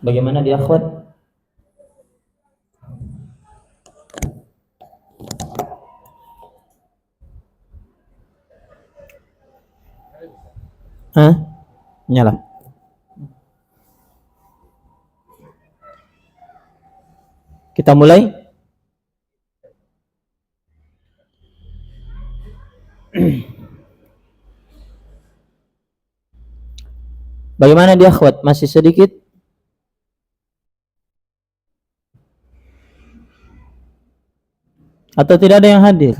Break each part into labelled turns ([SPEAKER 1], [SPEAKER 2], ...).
[SPEAKER 1] Bagaimana dia akhwat? Nyala. Kita mulai. Bagaimana dia akhwat? Masih sedikit? Atau tidak ada yang hadir?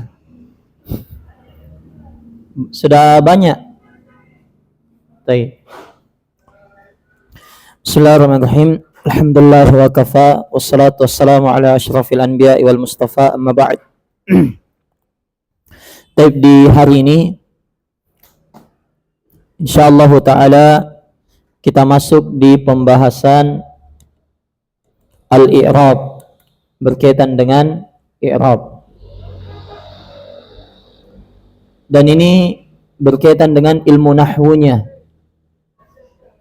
[SPEAKER 1] Sudah banyak. Baik. Bismillahirrahmanirrahim. Alhamdulillah wa kafa wassalatu wassalamu ala asyrafil anbiya'i wal mustafa amma ba'd. Baik, di hari ini insyaallah taala kita masuk di pembahasan al-i'rab, berkaitan dengan i'rab. Dan ini berkaitan dengan ilmu nahwunya.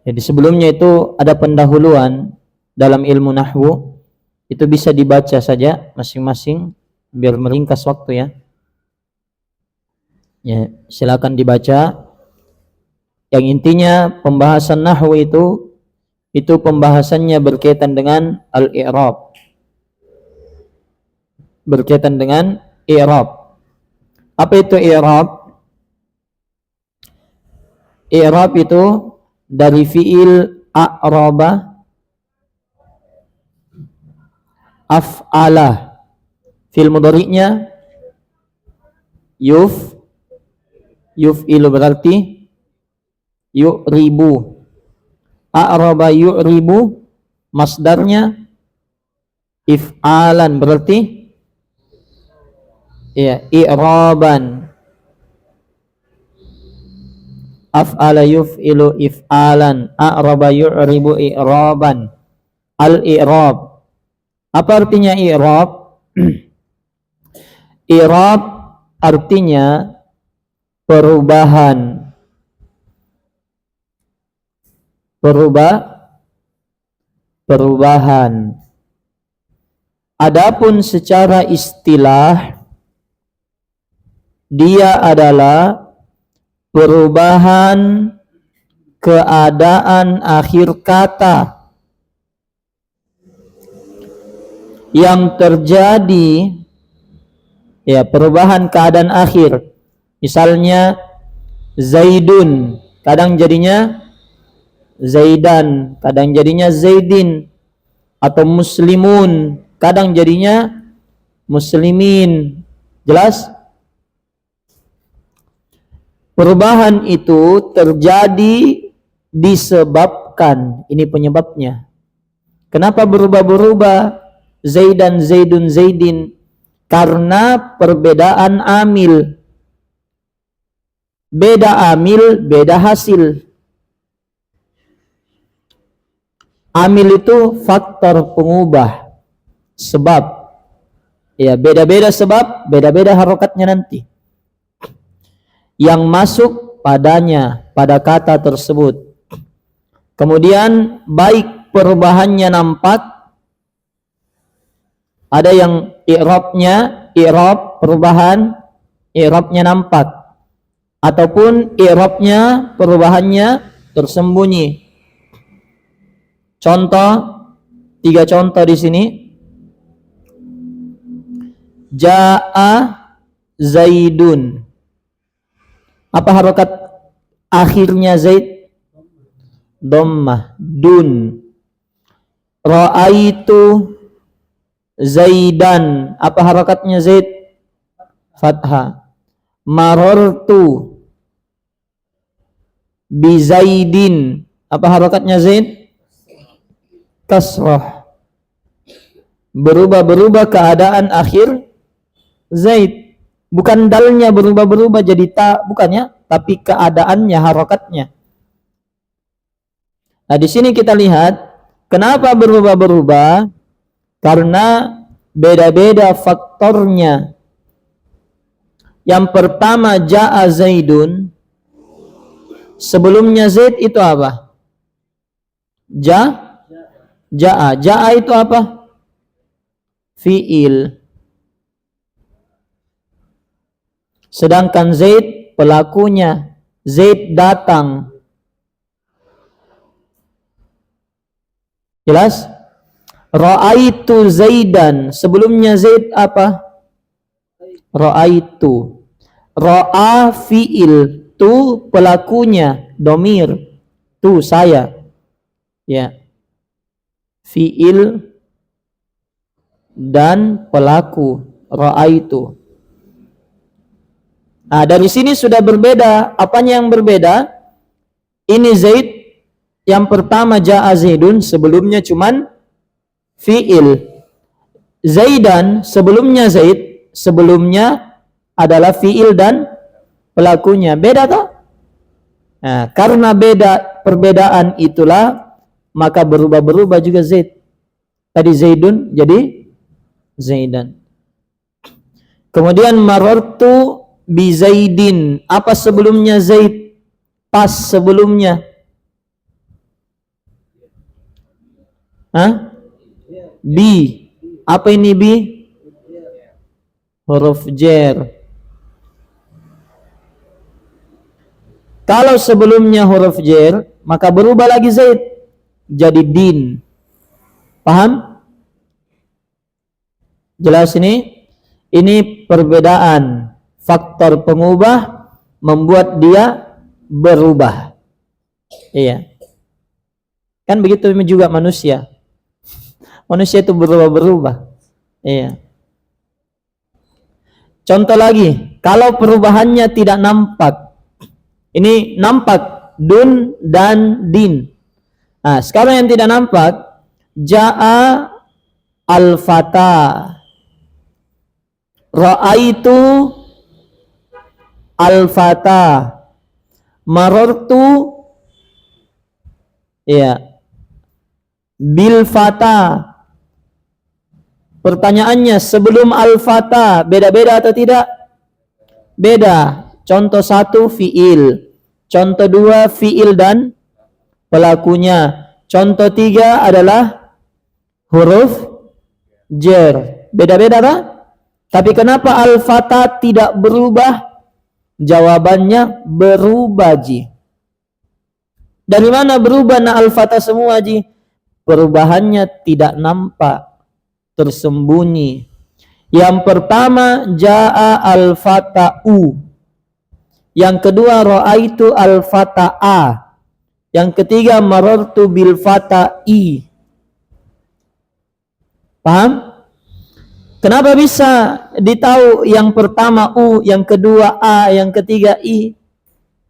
[SPEAKER 1] Jadi sebelumnya itu ada pendahuluan dalam ilmu nahwu, itu bisa dibaca saja masing-masing biar meringkas waktu ya. Ya, silakan dibaca. Yang intinya pembahasan nahwu itu pembahasannya berkaitan dengan al-i'rab. Berkaitan dengan i'rab. Apa itu i'rab? I'rab itu dari fi'il a'raba af'ala. Fi'il mudhari'nya yuf'ilu berarti yu'ribu. A'raba yu'ribu masdarnya if'alan berarti ya i'raban. Af'ala yuf'ilu if'alan, a'raba yu'ribu i'raban. Al-i'rab. Apa artinya i'rab? I'rab artinya perubahan. Perubahan. Adapun secara istilah dia adalah perubahan keadaan akhir kata yang terjadi, ya, perubahan keadaan akhir. Misalnya Zaidun, kadang jadinya Zaidan, kadang jadinya Zaidin. Atau Muslimun, kadang jadinya Muslimin. Jelas? Perubahan itu terjadi disebabkan, ini penyebabnya. Kenapa berubah-berubah Zaidan, Zaidun, Zaidin? Karena perbedaan amil. Beda amil, beda hasil. Amil itu faktor pengubah, sebab. Ya, beda-beda sebab, beda-beda harokatnya nanti yang masuk padanya, pada kata tersebut. Kemudian baik perubahannya nampak, ada yang i'rab perubahan, i'rabnya nampak, ataupun i'rabnya perubahannya tersembunyi. Contoh, 3 contoh di sini. Ja'a Zaidun. Apa harokat akhirnya Zaid? Dhammah, dun. Ra'aitu Zaidan. Apa harokatnya Zaid? Fathah. Marartu bi Zaidin. Apa harokatnya Zaid? Kasrah. Berubah-berubah keadaan akhir Zaid. Bukan dalnya berubah-berubah jadi ta, bukannya, tapi keadaannya, harokatnya. Nah, di sini kita lihat kenapa berubah-berubah, karena beda-beda faktornya. Yang pertama, ja'a Zaidun. Sebelumnya Zaid itu apa? Ja'a. Ja'a itu apa? Fi'il. Sedangkan Zaid pelakunya. Zaid datang. Jelas? Ra'aitu Zaidan. Sebelumnya Zaid apa? Ra'aitu. Ra'a fi'il. Tu pelakunya. Domir. Tu saya. Ya. Fi'il dan pelaku. Ra'aitu. Nah, dari sini sudah berbeda. Apanya yang berbeda? Ini Zaid. Yang pertama ja'a Zaidun. Sebelumnya cuman fi'il. Zaidan sebelumnya Zaid. Sebelumnya adalah fi'il dan pelakunya. Beda toh? Nah, karena beda perbedaan itulah maka berubah-berubah juga Zaid. Tadi Zaidun jadi Zaidan. Kemudian marartu bi Zaidin. Apa sebelumnya Zaid? Pas sebelumnya. Hah? Bi. Apa ini bi? Huruf jar. Kalau sebelumnya huruf jar, maka berubah lagi Zaid jadi din. Paham? Jelas ini? Ini perbedaan faktor pengubah membuat dia berubah. Iya. Kan begitu juga manusia. Manusia itu berubah-berubah. Iya. Contoh lagi, kalau perubahannya tidak nampak. Ini nampak dun dan din. Nah, sekarang yang tidak nampak, ja'a al-fata. Ra'aitu al-fata. Marartu ya bil fata. Pertanyaannya, sebelum al-fata beda-beda atau tidak? Beda. Contoh 1 fi'il. Contoh 2 fi'il dan pelakunya. Contoh 3 adalah huruf jar. Beda-beda kan? Tapi kenapa al-fata tidak berubah? Jawabannya berubah, Ji. Dari mana berubah al-fata semua, Ji? Perubahannya tidak nampak, tersembunyi. Yang pertama ja'a al-fata'u. Yang kedua ra'aitu al-fata'a. Yang ketiga marartu bil fata'i. Paham? Kenapa bisa ditahu yang pertama u, yang kedua a, yang ketiga i?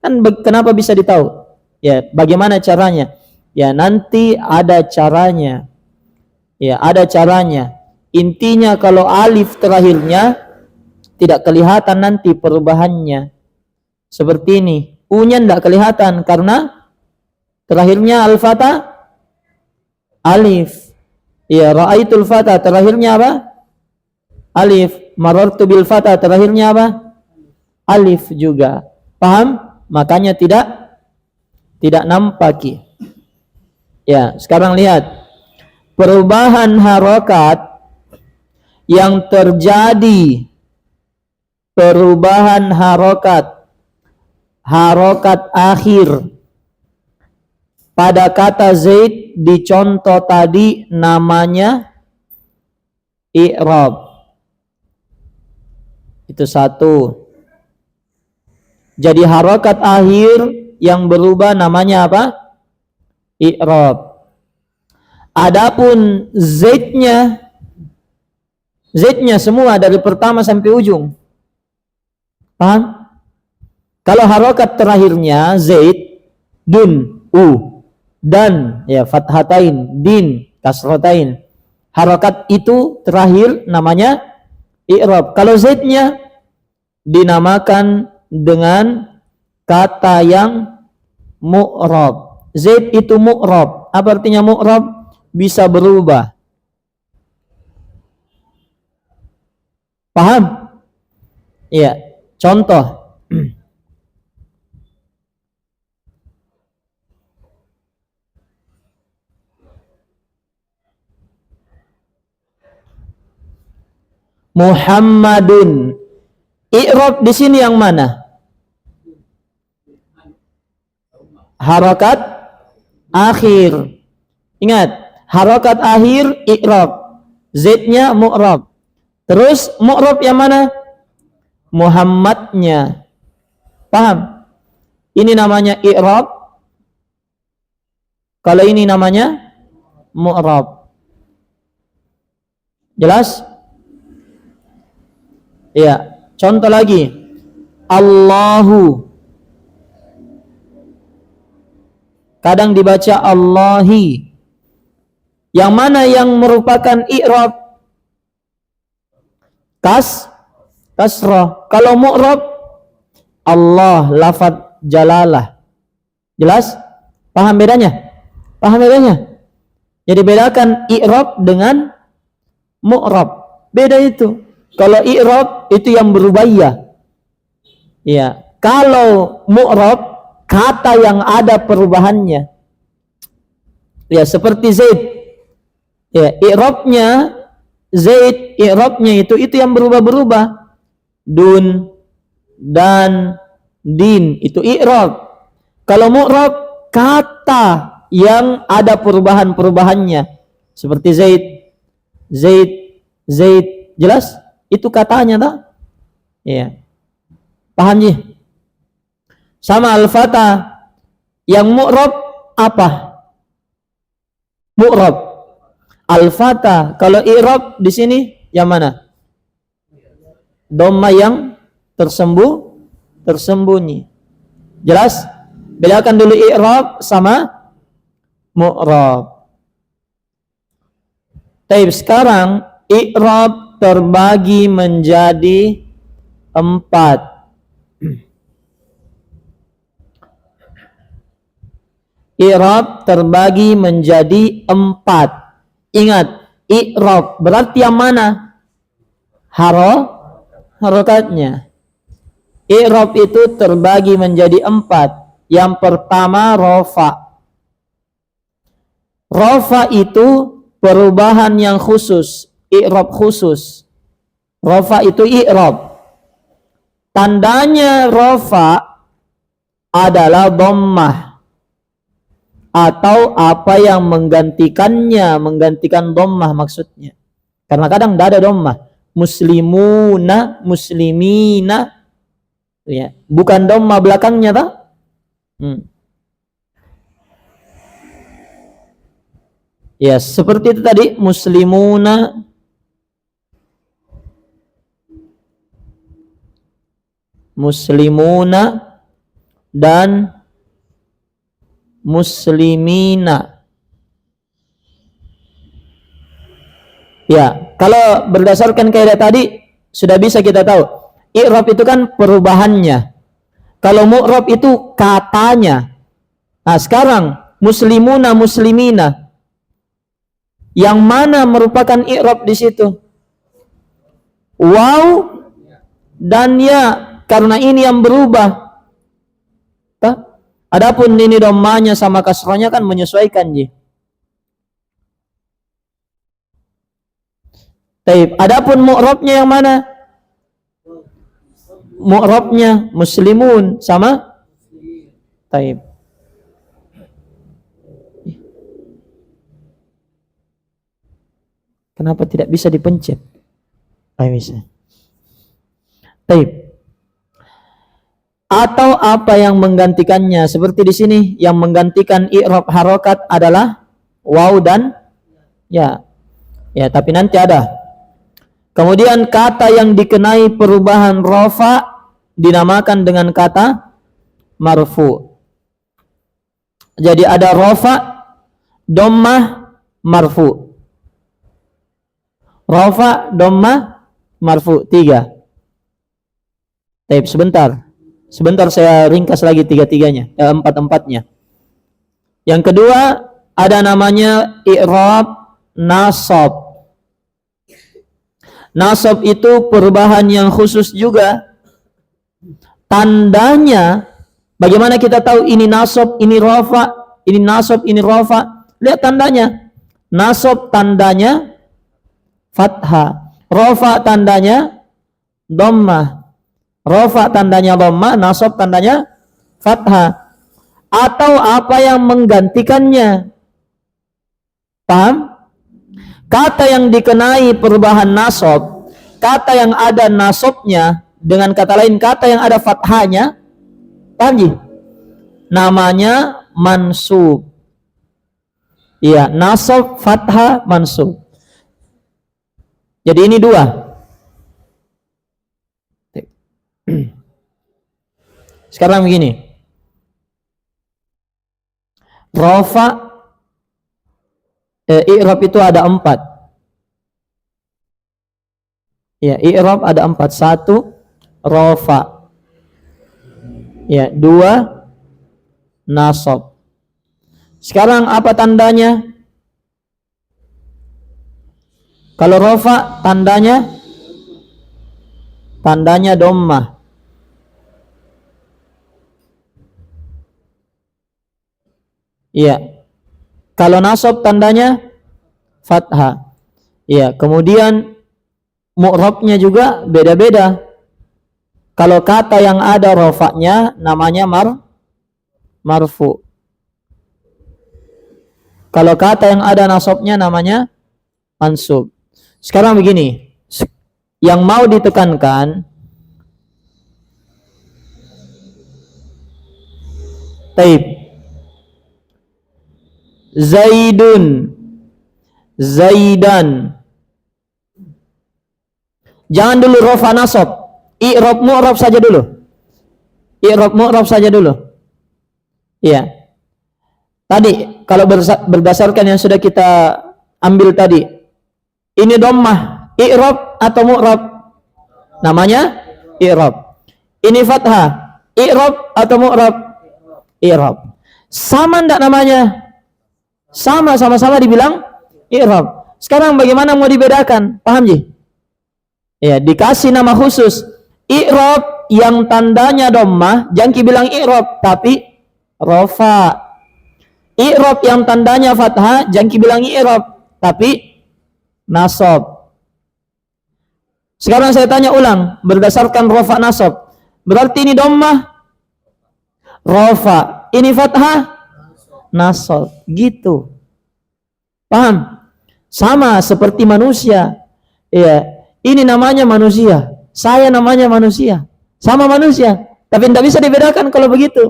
[SPEAKER 1] Kan kenapa bisa ditahu? Ya, bagaimana caranya? Ya, nanti ada caranya. Ya, ada caranya. Intinya kalau alif terakhirnya tidak kelihatan nanti perubahannya. Seperti ini. U-nya tidak kelihatan karena terakhirnya al-fata alif. Ya, ra'aitul fata terakhirnya apa? Alif. Marartu bil fata terakhirnya apa? Alif juga. Paham? Makanya tidak nampak. Ya, sekarang lihat. Perubahan harokat yang terjadi, perubahan harokat akhir pada kata Zaid di contoh tadi namanya i'rab. Itu satu. Jadi harokat akhir yang berubah namanya apa? I'rab. Adapun Z-nya semua dari pertama sampai ujung. Paham? Kalau harokat terakhirnya Zaid, dun, u, dan ya fathatain, din, kasratain. Harokat itu terakhir namanya i'rab. Kalau Zaid-nya dinamakan dengan kata yang mu'rab. Zaid itu mu'rab. Apa artinya mu'rab? Bisa berubah. Paham? Ya, contoh. Muhammadun. I'rab di sini yang mana? Harakat akhir. Ingat, harakat akhir i'rab. Z-nya mu'rab. Terus mu'rab yang mana? Muhammadnya. Paham? Ini namanya i'rab. Kalau ini namanya mu'rab. Jelas? Ya, contoh lagi. Allahu. Kadang dibaca Allahi. Yang mana yang merupakan i'rab? Kasrah. Kalau mu'rab Allah, lafaz jalalah. Jelas? Paham bedanya? Paham bedanya? Jadi bedakan i'rab dengan mu'rab. Beda itu. Kalau i'rab itu yang berubah. Ya. Kalau mu'rab kata yang ada perubahannya. Ya, seperti Zaid. Ya, i'rabnya Zaid, i'rabnya itu yang berubah-berubah. Dun, dan, din, itu i'rab. Kalau mu'rab kata yang ada perubahan-perubahannya. Seperti Zaid, Zaid, Zaid. Jelas? Itu katanya tak? Iya. Paham ji? Sama al-fatah. Yang mu'rab apa? Mu'rab. Al-fatah. Kalau i'rab di sini yang mana? Dhamma yang tersembunyi. Jelas? Bedakan dulu i'rab sama mu'rab. Taib, sekarang i'rab terbagi menjadi 4. I'rab terbagi menjadi 4. Ingat, i'rab berarti yang mana? Harokatnya. I'rab itu terbagi menjadi 4. Yang pertama rafa. Rafa itu perubahan yang khusus, i'rab khusus. Rafa itu i'rab. Tandanya rafa adalah dhammah atau apa yang menggantikannya, menggantikan dhammah maksudnya. Karena kadang tidak ada dhammah. Muslimuna, muslimina. Ya, bukan dhammah belakangnya tak? Ya, seperti itu tadi, muslimuna, muslimuna, dan muslimina. Ya, kalau berdasarkan kaidah tadi sudah bisa kita tahu. I'rab itu kan perubahannya. Kalau mu'rab itu katanya. Nah, sekarang muslimuna, muslimina. Yang mana merupakan i'rab di situ? Waw dan ya, karena ini yang berubah. Adapun ini dhammanya sama kasrahnya kan menyesuaikan ji. Taib. Adapun mu'rabnya yang mana? Mu'rabnya muslimun sama taib. Kenapa tidak bisa dipencet? Ayo bisa. Taib. Atau apa yang menggantikannya? Seperti di sini yang menggantikan i'rab harokat adalah waw dan ya. Ya, tapi nanti ada. Kemudian kata yang dikenai perubahan rafa dinamakan dengan kata marfu. Jadi ada rafa, dhammah, marfu. Rafa, dhammah, marfu, 3. Taib, sebentar saya ringkas lagi 3-3-nya, 4-4-nya. Yang kedua ada namanya i'rab nasab. Nasab itu perubahan yang khusus juga. Tandanya, bagaimana kita tahu ini nasab, ini rafa, ini nasab, ini rafa? Lihat tandanya. Nasab tandanya fathah, Rafa tandanya dhammah. Rafa tandanya dhammah, nasab tandanya fathah. Atau apa yang menggantikannya. Paham? Kata yang dikenai perubahan nasab, kata yang ada nasabnya dengan kata lain kata yang ada fathahnya, paham ji? Namanya mansub. Iya, nasab, fathah, mansub. Jadi ini dua. Sekarang begini. Rafa i'rab itu ada 4. Ya, i'rab ada 4. 1 rafa. Ya, 2 nasab. Sekarang apa tandanya? Kalau rafa tandanya dhammah. Iya. Kalau nasab tandanya fathah. Iya, kemudian mu'rabnya juga beda-beda. Kalau kata yang ada rafa'nya namanya marfu. Kalau kata yang ada nasabnya namanya mansub. Sekarang begini, yang mau ditekankan taib. Zaidun, Zaidan. Jangan dulu rafa nasab. I'rab mu'rab saja dulu. I'rab mu'rab saja dulu. Iya. Tadi kalau berdasarkan yang sudah kita ambil tadi, ini dhammah, i'rab atau mu'rab? Namanya i'rab. Ini fathah, i'rab atau mu'rab? I'rab. Sama enggak namanya? Sama-sama dibilang i'rab. Sekarang bagaimana mau dibedakan? Paham ji? Ya, dikasih nama khusus. I'rab yang tandanya dhammah, jangan bilang i'rab tapi rafa. I'rab yang tandanya fathah, jangan bilang i'rab tapi nasab. Sekarang saya tanya ulang berdasarkan rafa nasab. Berarti ini dhammah, rafa. Ini fathah, nasab, gitu. Paham? Sama seperti manusia. Ya, ini namanya manusia, saya namanya manusia, sama manusia, tapi tidak bisa dibedakan kalau begitu.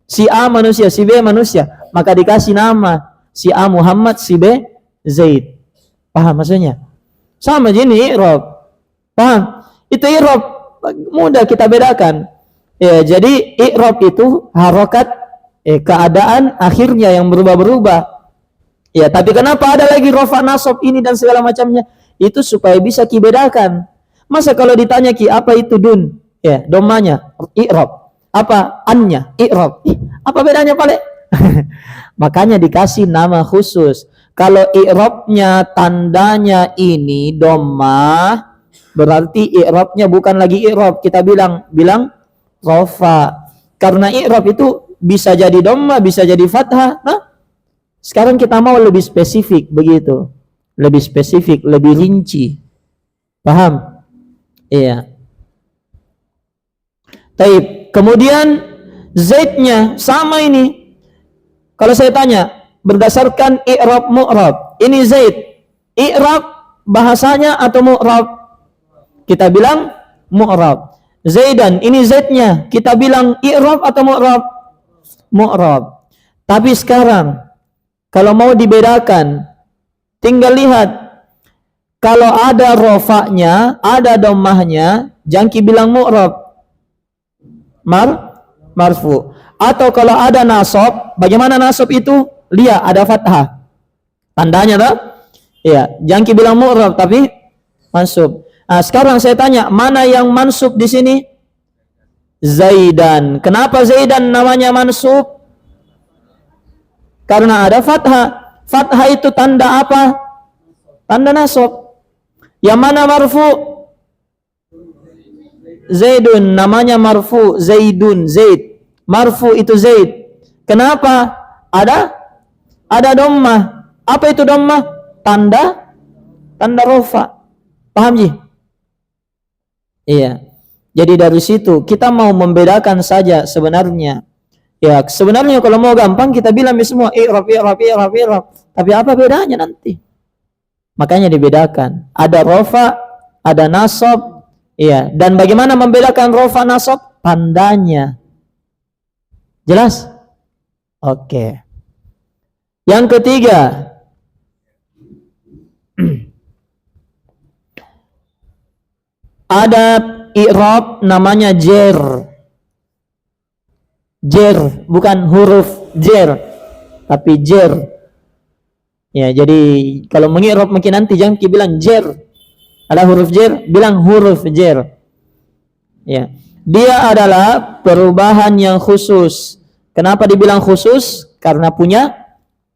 [SPEAKER 1] Si A manusia, si B manusia, maka dikasih nama si A Muhammad, si B Zaid. Paham maksudnya? Sama jenis i'rab. Paham? Itu i'rab mudah kita bedakan. Ya, jadi i'rab itu harokat keadaan akhirnya yang berubah-berubah. Ya, tapi kenapa ada lagi rafa nasab ini dan segala macamnya? Itu supaya bisa kibedakan. Masa kalau ditanya ki apa itu dun? Ya, dhammanya i'rab. Apa annya? I'rab. Apa bedanya pale? Makanya dikasih nama khusus. Kalau i'rabnya tandanya ini dhammah, berarti i'rabnya bukan lagi i'rab, kita bilang rafa. Karena i'rab itu bisa jadi dhammah, bisa jadi fathah. Nah, sekarang kita mau lebih spesifik begitu. Lebih spesifik, lebih rinci. Paham? Iya. Taib. Kemudian zaidnya sama ini. Kalau saya tanya berdasarkan i'rab mu'rab, ini zaid. I'rab bahasanya atau mu'rab? Kita bilang mu'rab. Zaidan, ini zaidnya. Kita bilang i'rab atau mu'rab? Mu'rab. Tapi sekarang kalau mau dibedakan, tinggal lihat. Kalau ada rofaknya, ada dhammahnya, jangan bilang mu'rab, marfu. Atau kalau ada nasab, bagaimana nasab itu? Lihat ada fathah. Tandanya tak? Ya, jangan bilang mu'rab tapi mansub. Nah, sekarang saya tanya, mana yang mansub di sini? Zaidan. Kenapa Zaidan namanya mansub? Karena ada fathah. Fathah itu tanda apa? Tanda nasab. Yang mana marfu? Zaidun, namanya marfu. Zaidun, Zaid. Marfu itu Zaid. Kenapa? Ada dhammah. Apa itu dhammah? Tanda rafa. Paham Ji? Iya. Jadi dari situ kita mau membedakan saja sebenarnya. Ya, sebenarnya kalau mau gampang kita bilang semua i'rab. Tapi apa bedanya nanti? Makanya dibedakan. Ada rofa, ada nasab. Iya. Dan bagaimana membedakan rofa nasab? Tandanya. Jelas? Oke. Yang ketiga, ada i'rab namanya jer. Jer, bukan huruf jer, tapi jer. Ya, jadi kalau mengi'rab mungkin nanti jangan bilang jer. Ada huruf jer, bilang huruf jer. Ya. Dia adalah perubahan yang khusus. Kenapa dibilang khusus? Karena punya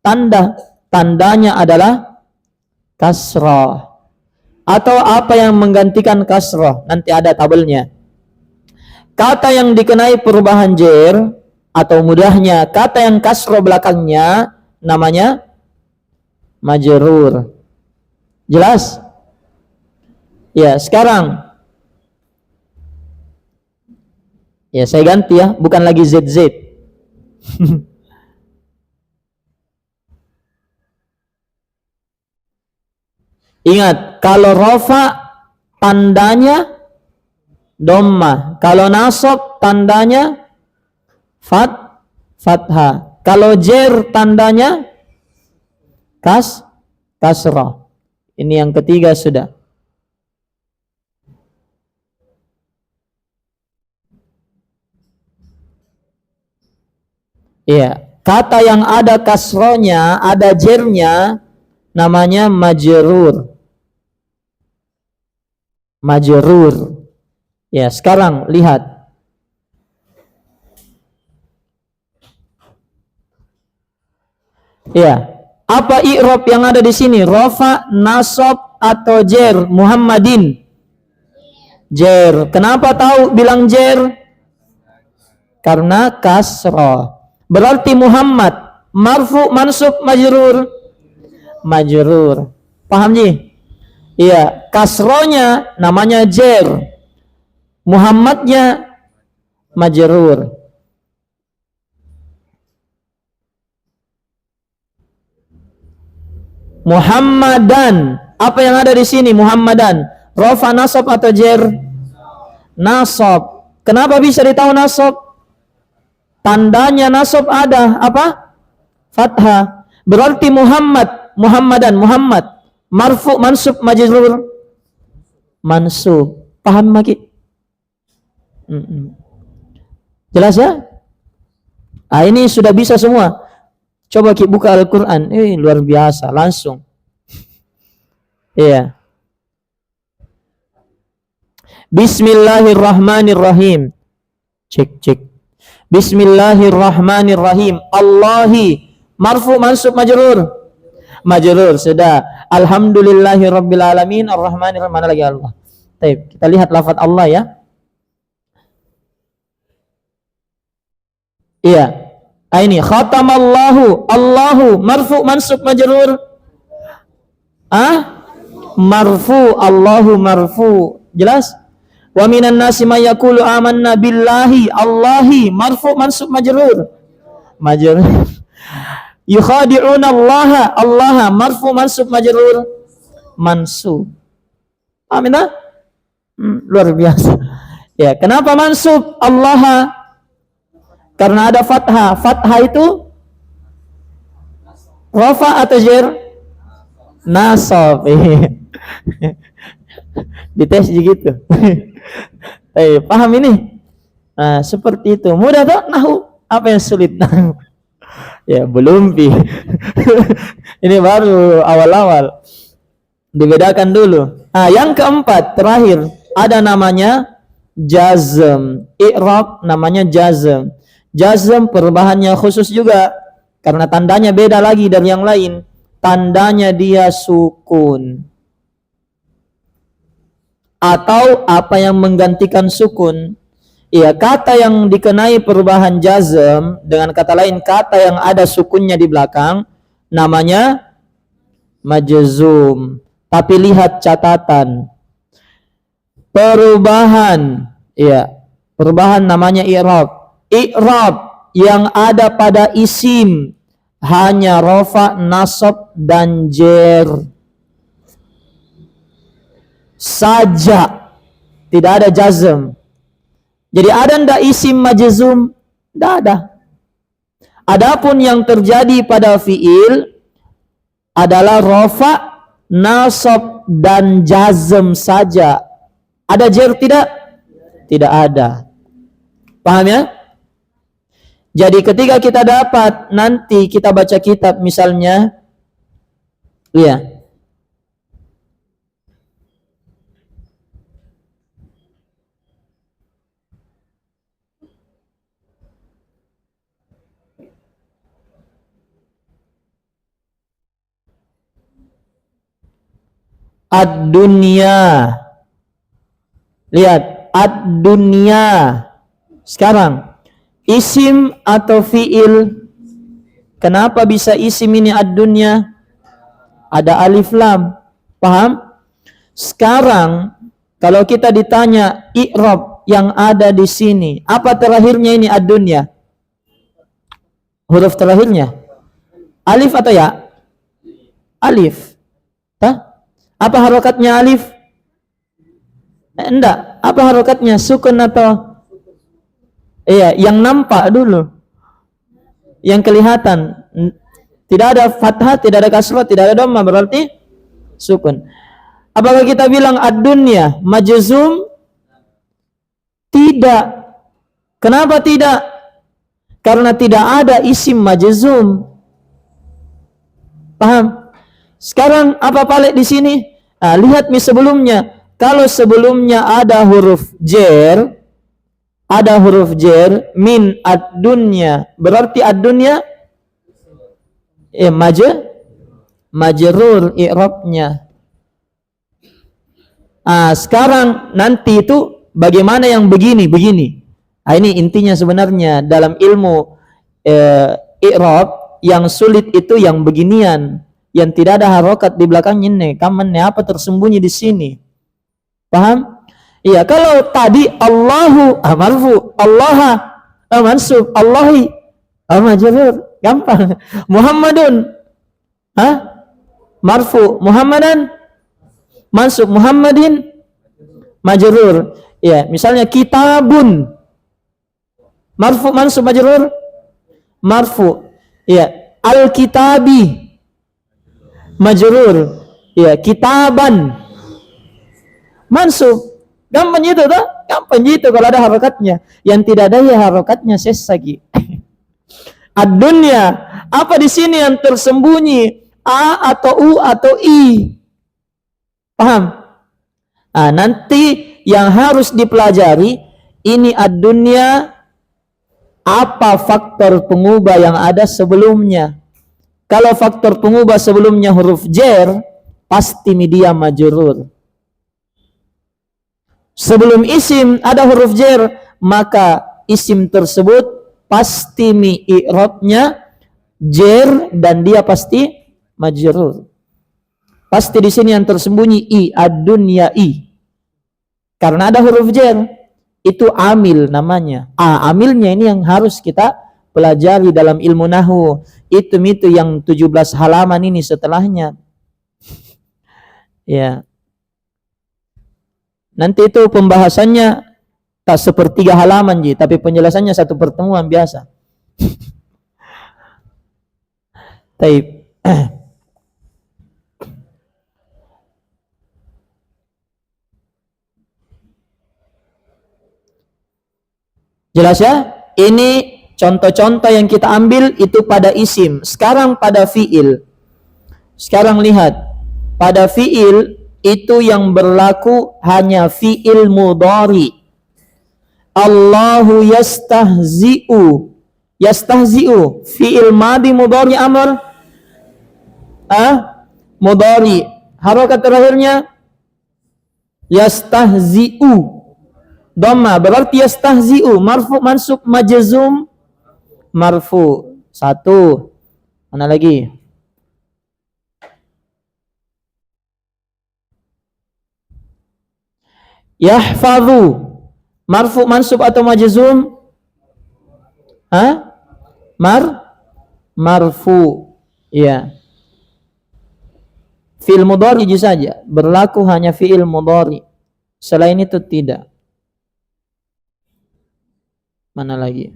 [SPEAKER 1] tanda. Tandanya adalah kasrah. Atau apa yang menggantikan kasrah? Nanti ada tabelnya. Kata yang dikenai perubahan jer atau mudahnya kata yang kasrah belakangnya namanya majrur. Jelas? Ya, sekarang ya saya ganti ya, bukan lagi ZZ. Ingat, kalau rofa tandanya dhammah, kalau nasab tandanya fathah, kalau jer tandanya kasrah. Ini yang ketiga sudah. Iya, kata yang ada kasrohnya, ada jernya namanya majrur. Majrur. Ya, sekarang lihat. Ya, apa i'rab yang ada di sini? Rafa, nasab atau jer? Muhammadin. Jer. Kenapa tahu bilang jer? Karena kasroh. Berarti Muhammad marfu, mansub, majrur. Majrur. Paham Ji? Iya, kasrohnya namanya jer. Muhammadnya majrur. Muhammadan. Apa yang ada di sini? Muhammadan. Rafa, nasab atau jer? Nasab. Kenapa bisa ditahu nasab? Tandanya nasab ada apa? Fathah. Berarti Muhammad, Muhammadan, Muhammad. Marfu, mansub, majrur. Mansub. Paham lagi? Jelas ya? Ah, ini sudah bisa semua. Coba kita buka Al-Quran. Luar biasa. Langsung. Iya. Bismillahirrahmanirrahim. Cek. Bismillahirrahmanirrahim. Allahi. Marfu, mansub, majrur. Majrur. Sudah. Alhamdulillahirabbil alamin. Ar-Rahmanirrahim. Mana lagi Allah? Baik, kita lihat lafaz Allah ya. Iya. Ini khatamallahu. Allahu marfu, mansub, majrur. Marfu. Allahu marfu. Jelas? Wa minan nasi may yaqulu amanna billahi. Allahi marfu, mansub, majrur. Majrur. Yukhadi'una Allah marfu, mansub, majrur. Mansub. Amin tak? Luar biasa. Ya, kenapa mansub Allah? Karena ada fathah. Fathah itu rafa atau jer? Nasab. Dites gitu. Paham ini? Nah, seperti itu. Mudah tak nahu? Apa yang sulit nahu? Ya, belum pi. Ini baru awal-awal. Dibedakan dulu. Nah, yang keempat, terakhir, ada namanya jazm. I'rab namanya jazm. Jazm perubahannya khusus juga karena tandanya beda lagi dari yang lain. Tandanya dia sukun. Atau apa yang menggantikan sukun. Iya, kata yang dikenai perubahan jazm dengan kata lain kata yang ada sukunnya di belakang namanya majzum. Tapi lihat catatan. perubahan, ya, perubahan namanya i'rab. I'rab yang ada pada isim hanya rafa, nasab dan jer saja, tidak ada jazm. Jadi ada ndak isim majzum? Tidak ada. Adapun yang terjadi pada fiil adalah rafa, nasab dan jazm saja. Ada jer tidak? Tidak ada. Paham ya? Jadi ketika kita dapat, nanti kita baca kitab misalnya, iya, ad-dunya. Lihat, ad-dunya. Sekarang, isim atau fiil? Kenapa bisa isim ini ad-dunya? Ada alif lam. Paham? Sekarang, kalau kita ditanya i'rab yang ada di sini, apa terakhirnya ini ad-dunya? Huruf terakhirnya alif atau ya? Alif. Hah? Apa harokatnya alif? Enggak. Apa harokatnya? Sukun atau? Iya, yang nampak dulu. Yang kelihatan. Tidak ada fathah, tidak ada kasrah, tidak ada dhamma, berarti sukun. Apakah kita bilang ad-dunya majzum? Tidak. Kenapa tidak? Karena tidak ada isim majzum. Paham? Sekarang apa balik di sini? Nah, lihat nih sebelumnya. Kalau sebelumnya ada huruf jer, min ad-dunya, berarti ad-dunya majrur i'rabnya. Sekarang nanti itu bagaimana yang begini. Ini intinya sebenarnya dalam ilmu i'rab, yang sulit itu yang beginian, yang tidak ada harokat di belakangnya nih. Kamannya apa tersembunyi di sini. Paham? Iya, kalau tadi Allahu marfu, Allah mansub, Allahi majrur, gampang. Muhammadun marfu, Muhammadan mansub, Muhammadin majrur. Ya, misalnya kitabun marfu, mansub, majrur, marfu. Ya, al-kitabi majrur. Ya, kitaban mansub. Gampang gitu tuh, gampang gitu kalau ada harokatnya. Yang tidak ada ya harokatnya sesagi. Ad-dunya, apa di sini yang tersembunyi? A atau U atau I? Paham? Nanti yang harus dipelajari ini ad-dunya, apa faktor pengubah yang ada sebelumnya. Kalau faktor pengubah sebelumnya huruf jer, pasti dia majrur. Sebelum isim ada huruf jer, maka isim tersebut pasti i'rabnya jer dan dia pasti majrur. Pasti di sini yang tersembunyi i, ad-dunya i. Karena ada huruf jer, itu amil namanya. Amilnya ini yang harus kita pelajari dalam ilmu nahwu. Itu yang 17 halaman ini setelahnya. Ya. Nanti itu pembahasannya tak sepertiga halaman, tapi penjelasannya satu pertemuan biasa. Taib. Jelas ya? Ini contoh-contoh yang kita ambil itu pada isim. Sekarang pada fiil. Sekarang lihat. Pada fiil itu yang berlaku hanya fiil mudhari. Allahu yastahzi'u. Yastahzi'u fiil madi mudhari amr. Mudhari. Harokat terakhirnya yastahzi'u. Dhamma, berarti yastahzi'u. Marfu, mansub, majzum, marfu. Satu. Mana lagi? Yahfadhu marfu mansub atau majzum? Marfu. Ya. Fi'il mudhari saja berlaku hanya fi'il mudhari. Selain itu tidak. Mana lagi?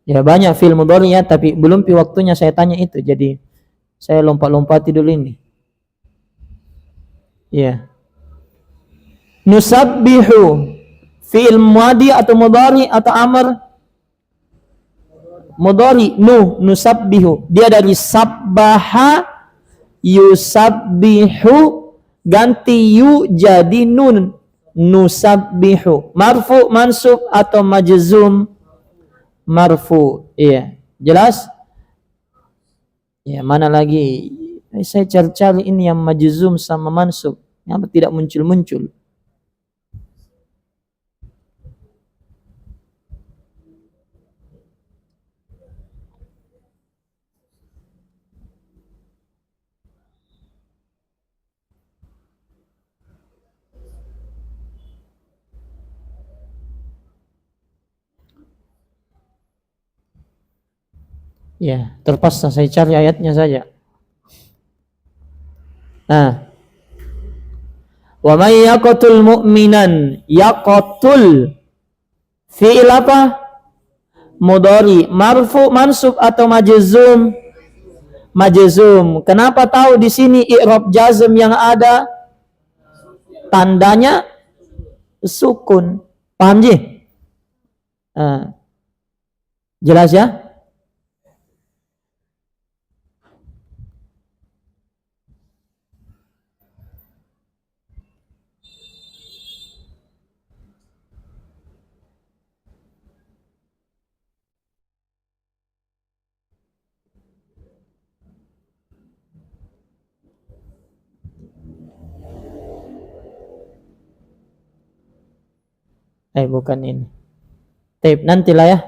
[SPEAKER 1] Ya banyak fi'il mudhari ya, tapi belum waktunya saya tanya itu. Jadi saya lompat-lompati dulu ini. Ya. Nusabbihu fi'il madi atau mudhari atau amr? Mudhari. Nusabbihu. Dia dari sabbaha yusabbihu, ganti yu jadi nun. Nusabbihu. Marfu mansub atau majzum? Marfu. Iya. Jelas? Ya, mana lagi? Saya cari-cari ini yang majzum sama mansub. Yang tidak muncul-muncul. Ya, terpaksa saya cari ayatnya saja. Nah, wa may yaqtul mu'minan, yaqtul fi'il apa? Mudhari. Marfu mansub atau majzum? Majzum. Kenapa tahu di sini i'rab jazm yang ada tandanya sukun? Paham ji? Jelas ya? Bukan ini. Tape nantilah ya.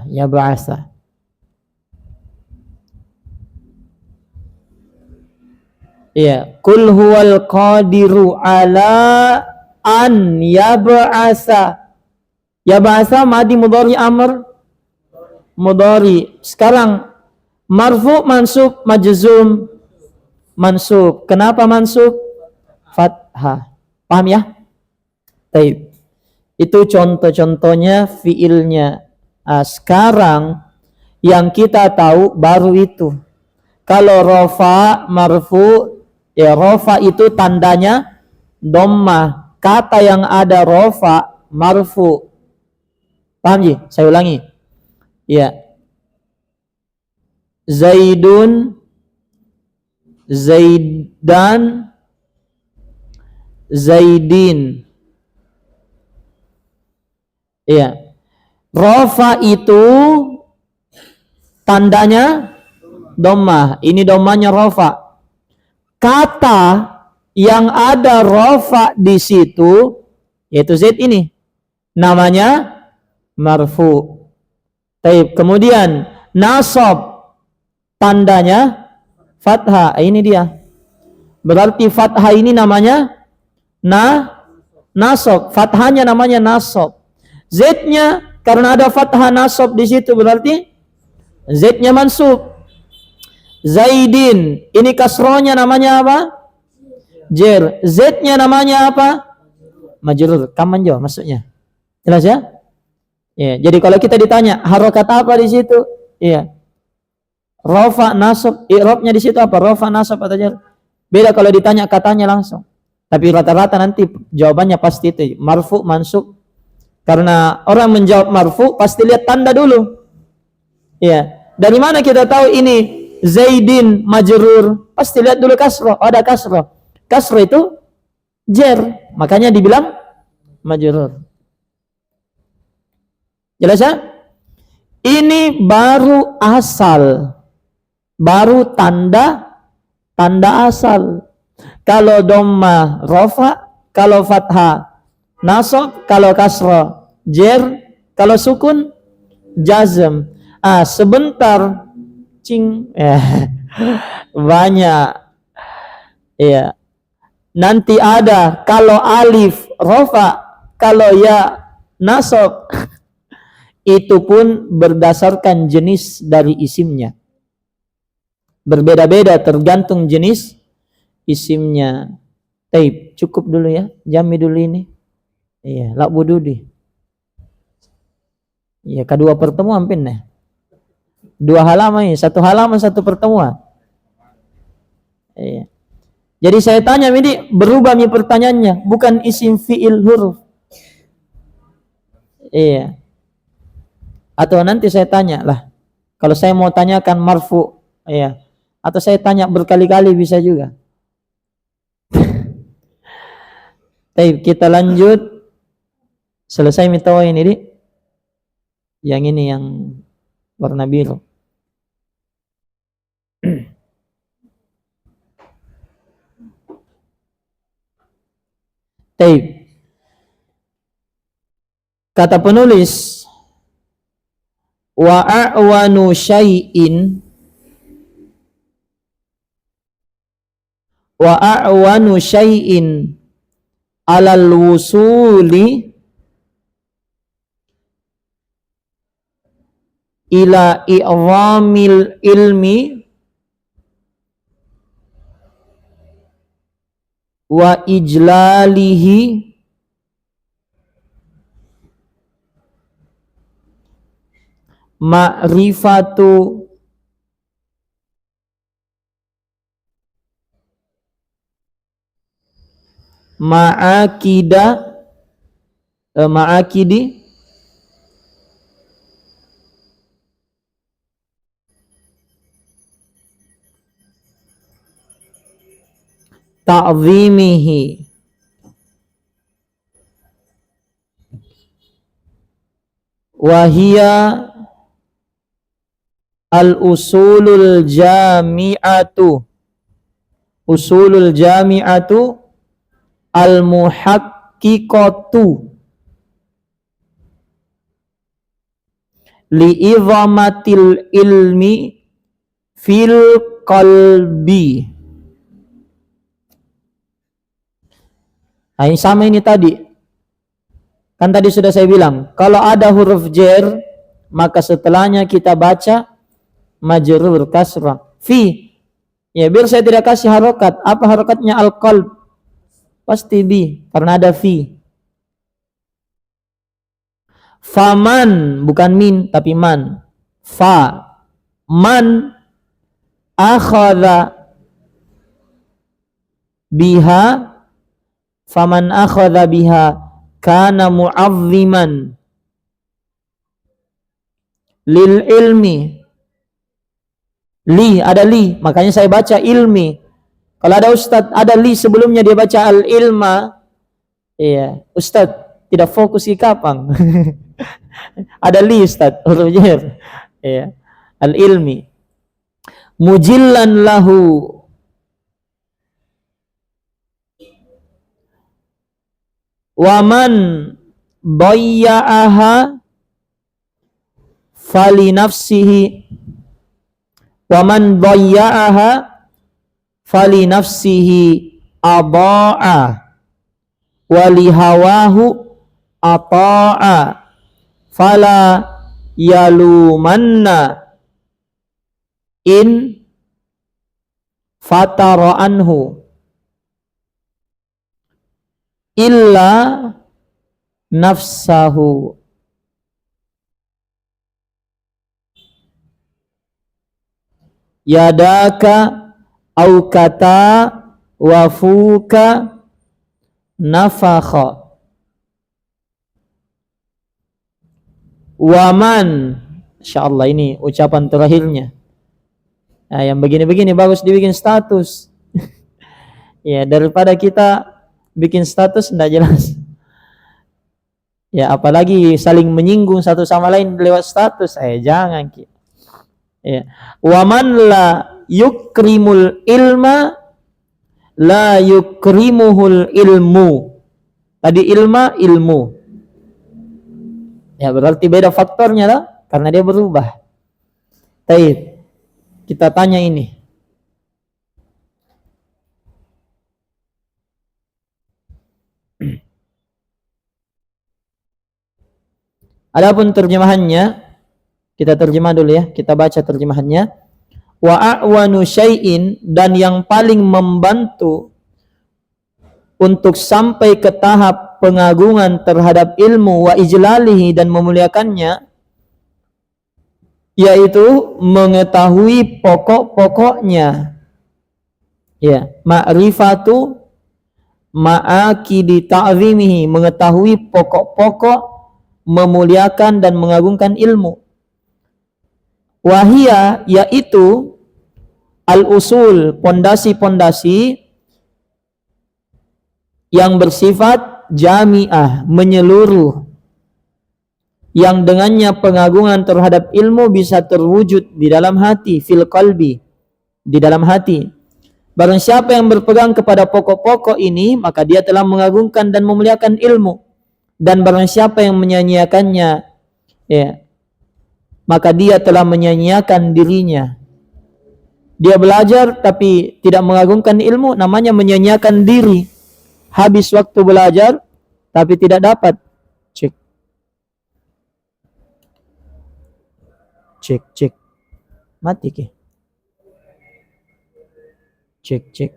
[SPEAKER 1] Ya bahasa. Iya, kul huwal qadiru ala an yab'asa. Yab'asa madi mudhari amr mudhari. Sekarang marfu mansub majzum mansub. Kenapa mansub? Fathah. Paham ya? Baik. Itu contoh-contohnya fiilnya. Sekarang yang kita tahu baru itu. Kalau rofa marfu, ya rofa itu tandanya dhammah. Kata yang ada rofa marfu. Paham ji? Saya ulangi. Ya. Zaidun, Zaidan, Zaidin. Iya. Rofa itu tandanya dhammah. Ini dhammahnya rofa. Kata yang ada rofa di situ, yaitu Zaid ini, namanya marfu. Taib. Kemudian nasab, tandanya fathah. Ini dia. Berarti fathah ini namanya nasab. Fathahnya namanya nasab. Z-nya karena ada fathah nasab di situ berarti Z-nya mansub. Zaidin, ini kasrohnya namanya apa? Jer. Z-nya namanya apa? Majrur. Kaman jo maksudnya. Jelas ya? Ya, jadi kalau kita ditanya harokat apa di situ? Iya. Rafa nasab, i'rabnya di situ apa? Rafa nasab atau jar? Beda kalau ditanya katanya langsung. Tapi rata-rata nanti jawabannya pasti itu marfu mansub. Karena orang menjawab marfu pasti lihat tanda dulu. Ya, dari mana kita tahu ini Zaidin majrur? Pasti lihat dulu kasroh. Oh, ada kasroh. Kasroh itu jer, makanya dibilang majrur. Jelas ya? Ini baru asal, baru tanda asal. Kalau dhamma rafa, kalau fathah nasab, kalau kasrah jer, kalau sukun jazm. Sebentar cing banyak ya. Nanti ada kalau alif rafa, kalau ya nasab. Itu pun berdasarkan jenis dari isimnya. Berbeda-beda tergantung jenis isimnya. Taib, cukup dulu ya. Jami dulu ini. Iya, lak bududi. Iya, kedua pertemuan pindah. 2 halaman ini, 1 halaman 1 pertemuan. Iya. Jadi saya tanya ini berubah nih pertanyaannya, bukan isim fiil huruf. Iya. Atau nanti saya tanya lah. Kalau saya mau tanyakan marfu, iya. Atau saya tanya berkali-kali bisa juga. Baik, kita lanjut. Selesai mitawa ini, Di. Yang ini yang warna biru. Baik. Kata penulis, wa a'wanu syai'in alal wusuli ila i'zamil ilmi wa ijlalihi ma'rifatu ma'akidi ta'zimihi wa hiya al-usulul jami'atu al-muhaqqiqatu li'izamatil ilmi fil qalbi. Nah, ini sama ini tadi. Kan tadi sudah saya bilang, kalau ada huruf jer, maka setelahnya kita baca majrur kasrah. Fi. Ya, biar saya tidak kasih harokat. Apa harokatnya? Al-qalb. Pasti bi, karena ada fi. Faman, bukan min, tapi man. Fa. Man akhadha biha. Faman akhadha biha kana mu'azziman lil ilmi. Li, ada li, makanya saya baca ilmi. Kalau ada ustadz, ada li sebelumnya dia baca al ilma. Iya, ustadz tidak fokus di kapang. Ada li ustadz, huruf jer. Iya, al ilmi. Mujillan lahu. Waman dayya'aha fali nafsihi waman dayya'aha fali nafsihi adha'a wali hawahu ata'a fala yalumanna in fatara anhu illa nafsahu. Yadaka au kata wafuka nafakha waman. Insyaallah ini ucapan terakhirnya. Nah, yang begini-begini bagus dibikin status. Ya, daripada kita bikin status enggak jelas. Ya, apalagi saling menyinggung satu sama lain lewat status. Jangan. Ya. Wa man la yukrimul ilma la yukrimuhul ilmu. Tadi ilmu. Ya berarti beda faktornya lah, karena dia berubah. Baik, kita tanya ini. Adapun terjemahannya, kita terjemah dulu ya, kita baca terjemahannya. Wa a'wanu syai'in, dan yang paling membantu untuk sampai ke tahap pengagungan terhadap ilmu, wa ijlalihi, dan memuliakannya, yaitu mengetahui pokok-pokoknya. Ya, ma'rifatu ma'akidi ta'zimihi, mengetahui pokok-pokok memuliakan dan mengagungkan ilmu. Wahia, yaitu al-usul, pondasi-pondasi yang bersifat jami'ah, menyeluruh, yang dengannya pengagungan terhadap ilmu bisa terwujud di dalam hati, fil qalbi, di dalam hati. Barang siapa yang berpegang kepada pokok-pokok ini, maka dia telah mengagungkan dan memuliakan ilmu. Dan barang siapa yang menyanyiakannya, ya, maka dia telah menyanyiakan dirinya. Dia belajar tapi tidak mengagungkan ilmu, namanya menyanyiakan diri. Habis waktu belajar tapi tidak dapat. Cek. Mati ke? Cek. Cek.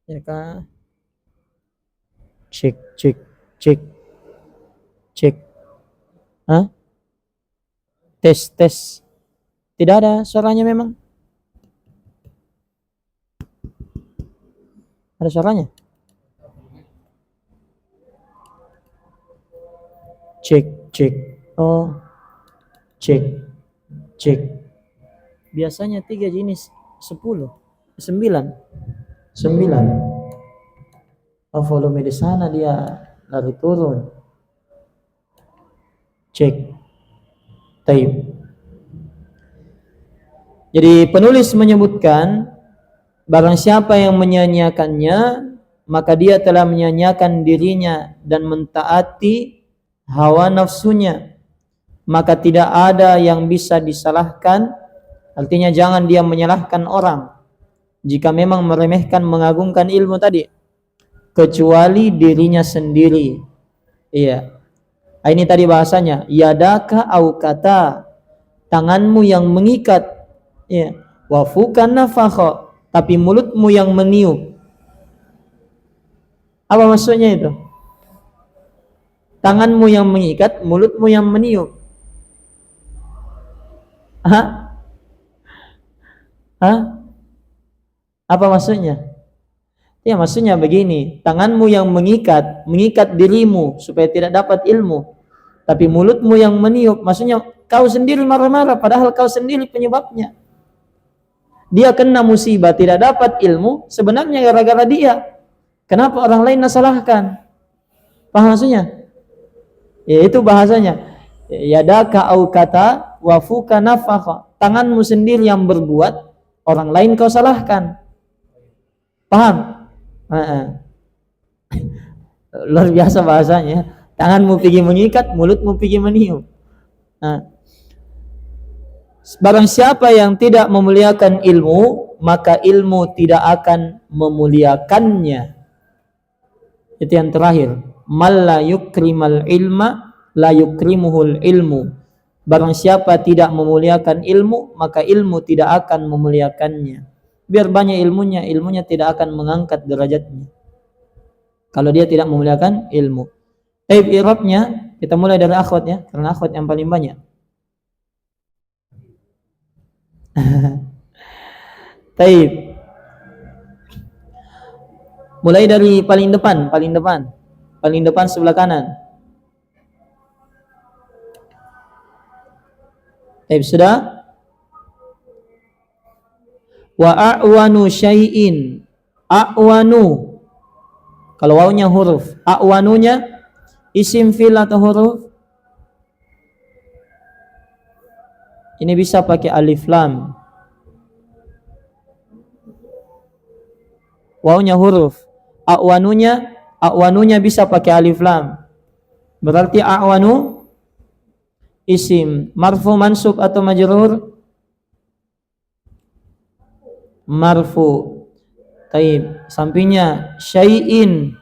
[SPEAKER 1] Ya kah? Cek. Hah? Tes. Tidak ada suaranya memang. Ada suaranya? Cek. Oh. Cek. Biasanya 3 jenis 10. 9. Oh, volume di sana dia lari turun. Cek. Taib. Jadi penulis menyebutkan, barang siapa yang menyanyiakannya, maka dia telah menyanyiakan dirinya dan mentaati hawa nafsunya. Maka tidak ada yang bisa disalahkan. Artinya jangan dia menyalahkan orang jika memang meremehkan mengagungkan ilmu tadi, kecuali dirinya sendiri. Iya. Ini tadi bahasanya, yadaka au kata, tanganmu yang mengikat, ya, wafukan nafakha, tapi mulutmu yang meniup. Apa maksudnya itu? Tanganmu yang mengikat, mulutmu yang meniup. Hah? Apa maksudnya? Ya, maksudnya begini, tanganmu yang mengikat dirimu supaya tidak dapat ilmu, tapi mulutmu yang meniup, maksudnya kau sendiri marah-marah padahal kau sendiri penyebabnya. Dia kena musibah tidak dapat ilmu sebenarnya gara-gara dia. Kenapa orang lain nasalahkan? Paham maksudnya? Ya, itu bahasanya. Yadaka au kata wafuka nafakha. Tanganmu sendiri yang berbuat, orang lain kau salahkan. Paham? Luar biasa bahasanya. Tanganmu pergi mengikat, mulutmu pergi meniup. Barang siapa yang tidak memuliakan ilmu, maka ilmu tidak akan memuliakannya. Itu yang terakhir. Man la yukrimal ilma la yukrimuhul ilmu. Barang siapa tidak memuliakan ilmu, maka ilmu tidak akan memuliakannya. Biar banyak ilmunya tidak akan mengangkat derajatnya kalau dia tidak memuliakan ilmu. Taib i'rabnya kita mulai dari akhwat ya, karena akhwat yang paling banyak. Taib. Mulai dari paling depan sebelah kanan. Taib, sudah? Wa a'wanu syai'in. A'wanu. Kalau wawunya huruf, a'wanunya isim fil atau huruf? Ini bisa pakai alif lam. Wawunya huruf. A'wanunya bisa pakai alif lam. Berarti a'wanu isim marfu mansub atau majrur? Marfu. Taib. Sampingnya syai'in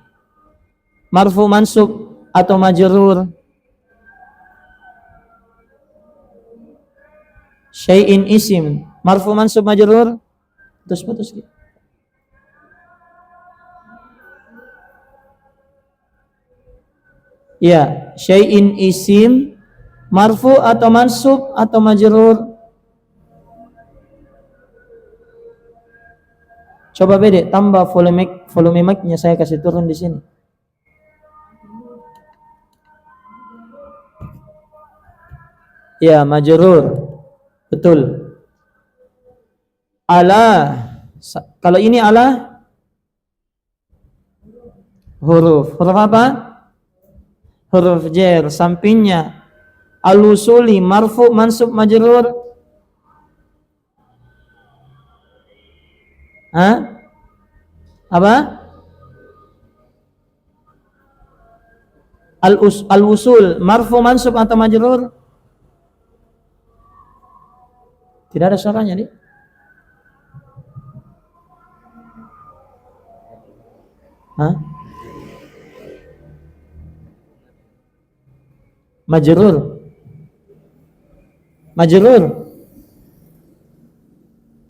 [SPEAKER 1] marfu mansub atau majrur? Syai'in isim marfu mansub majrur? Putus. Ya, syai'in isim marfu atau mansub atau majrur? Coba beda, tambah volume mic-nya, saya kasih turun di sini. Ya, majrur. Betul. Ala. Kalau ini ala huruf apa? Huruf jar. Sampingnya al-usuli marfu mansub majrur? Apa? Al-usul marfu mansub atau majrur? Tidak ada suaranya nih. Majrur.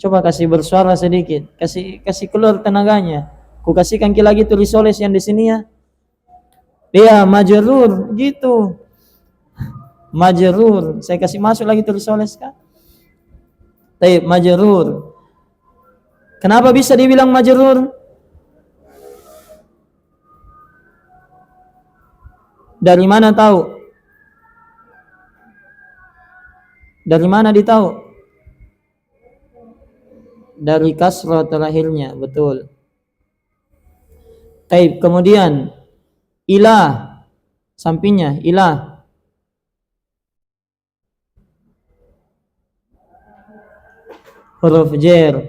[SPEAKER 1] Coba kasih bersuara sedikit, kasih keluar tenaganya. Ku kasihkan lagi tulis yang di sini ya. Iya, majrur gitu. Majrur. Saya kasih masuk lagi tulis kan? Taib, majrur. Kenapa bisa dibilang majrur? Dari mana tahu? Dari mana ditahu? Dari kasrah terakhirnya, betul. Taib, kemudian ilah, sampingnya ilah. Huruf jar.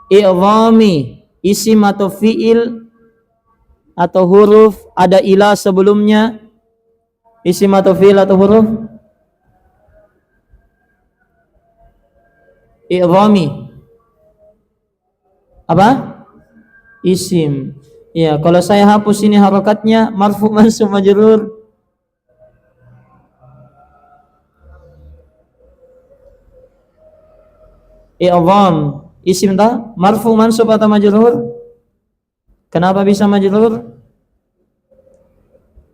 [SPEAKER 1] I'dhami, isim atau fi'il atau huruf, ada ilah sebelumnya, isim atau fi'il atau huruf? I'dhami apa? Isim. Ya, kalau saya hapus ini harokatnya marfu mansub majrur. I'dham isim tak? Marfu mansub atau majrur? Kenapa bisa majrur?